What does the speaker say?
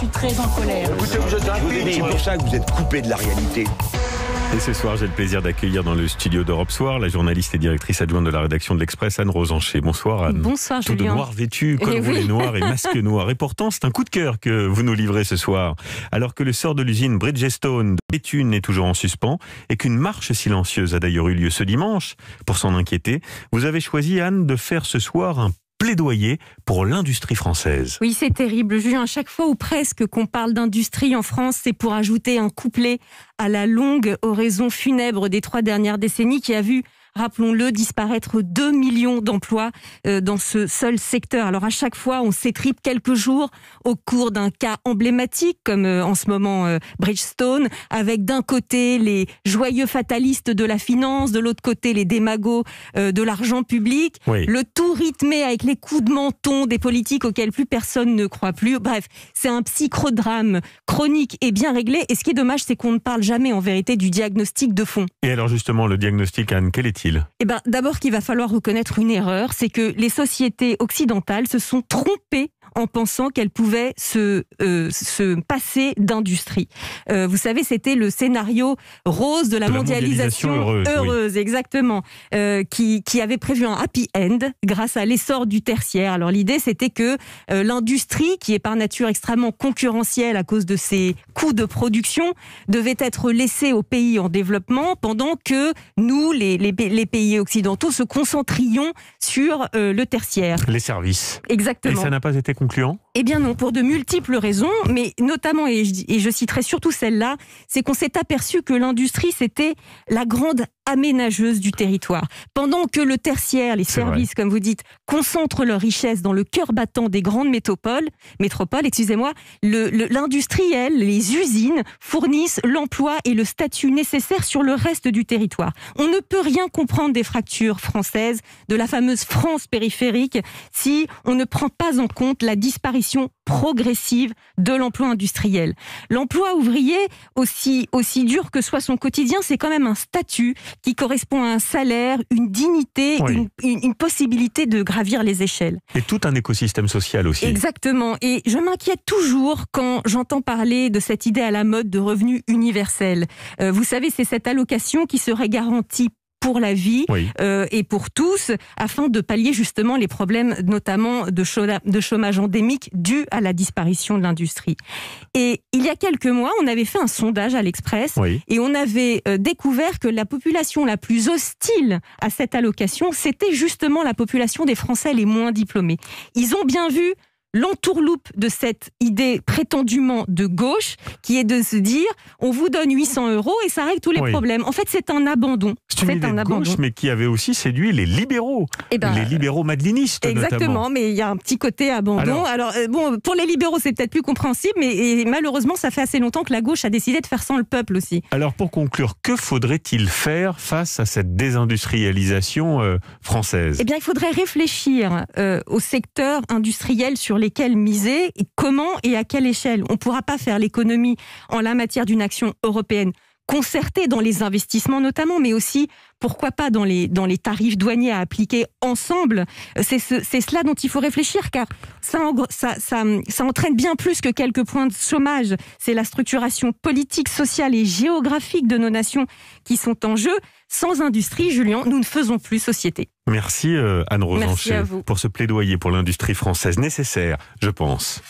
suis très en colère. Écoutez, vous êtes rapide, c'est pour ça que vous êtes coupé de la réalité. Et ce soir, j'ai le plaisir d'accueillir dans le studio d'Europe Soir la journaliste et directrice adjointe de la rédaction de l'Express, Anne Rosencher. Bonsoir Anne. Bonsoir Tout Julien. de noir vêtu, col roulé noir et masque noir. Et pourtant, c'est un coup de cœur que vous nous livrez ce soir. Alors que le sort de l'usine Bridgestone de Béthune est toujours en suspens et qu'une marche silencieuse a d'ailleurs eu lieu ce dimanche pour s'en inquiéter, vous avez choisi, Anne, de faire ce soir un plaidoyer pour l'industrie française. Oui, c'est terrible, Julien. À chaque fois ou presque qu'on parle d'industrie en France, c'est pour ajouter un couplet à la longue oraison funèbre des 3 dernières décennies qui a vu, rappelons-le, disparaître 2 millions d'emplois dans ce seul secteur. Alors à chaque fois, on s'étripe quelques jours au cours d'un cas emblématique, comme en ce moment Bridgestone, avec d'un côté les joyeux fatalistes de la finance, de l'autre côté les démagos de l'argent public, Oui. le tout rythmé avec les coups de menton des politiques auxquels plus personne ne croit plus. Bref, c'est un psychodrame chronique et bien réglé. Et ce qui est dommage, c'est qu'on ne parle jamais en vérité du diagnostic de fond. Et alors justement, le diagnostic, Anne, quel est-il ? Eh ben, d'abord qu'il va falloir reconnaître une erreur, c'est que les sociétés occidentales se sont trompées en pensant qu'elles pouvaient se passer d'industrie. Vous savez, c'était le scénario rose de la mondialisation heureuse, oui. Exactement, qui avait prévu un happy end grâce à l'essor du tertiaire. Alors l'idée, c'était que l'industrie, qui est par nature extrêmement concurrentielle à cause de ses coûts de production, devait être laissée aux pays en développement pendant que nous, les pays occidentaux, se concentrions sur le tertiaire. Les services. Exactement. Et ça n'a pas été concluant ? Eh bien non, pour de multiples raisons, mais notamment, et je citerai surtout celle-là, c'est qu'on s'est aperçu que l'industrie, c'était la grande aménageuse du territoire. Pendant que le tertiaire, les services, comme vous dites, concentrent leur richesse dans le cœur battant des grandes métropoles, l'industriel, les usines fournissent l'emploi et le statut nécessaire sur le reste du territoire. On ne peut rien comprendre des fractures françaises, de la fameuse France périphérique, si on ne prend pas en compte la disparition progressive de l'emploi industriel. L'emploi ouvrier, aussi dur que soit son quotidien, c'est quand même un statut qui correspond à un salaire, une dignité, oui. une possibilité de gravir les échelles. Et tout un écosystème social aussi. Exactement. Et je m'inquiète toujours quand j'entends parler de cette idée à la mode de revenu universel. Vous savez, c'est cette allocation qui serait garantie pour la vie, oui. Et pour tous, afin de pallier justement les problèmes notamment de chômage endémique dû à la disparition de l'industrie. Et il y a quelques mois, on avait fait un sondage à l'Express, oui. Et on avait découvert que la population la plus hostile à cette allocation, c'était justement la population des Français les moins diplômés. Ils ont bien vu l'entourloupe de cette idée prétendument de gauche, qui est de se dire, on vous donne 800 € et ça règle tous les problèmes. En fait, c'est un abandon. C'est une idée de gauche, mais qui avait aussi séduit les libéraux, les libéraux madelinistes exactement, notamment. Mais il y a un petit côté abandon. Alors pour les libéraux, c'est peut-être plus compréhensible, mais malheureusement, ça fait assez longtemps que la gauche a décidé de faire sans le peuple aussi. Alors pour conclure, que faudrait-il faire face à cette désindustrialisation française ? Eh bien, il faudrait réfléchir au secteur industriel sur lesquels miser, et comment et à quelle échelle. On ne pourra pas faire l'économie en la matière d'une action européenne concertée dans les investissements notamment, mais aussi, pourquoi pas, dans les tarifs douaniers à appliquer ensemble. C'est cela dont il faut réfléchir, car ça entraîne bien plus que quelques points de chômage. C'est la structuration politique, sociale et géographique de nos nations qui sont en jeu. Sans industrie, Julien, nous ne faisons plus société. Merci Anne Rosencher pour ce plaidoyer pour l'industrie française nécessaire, je pense.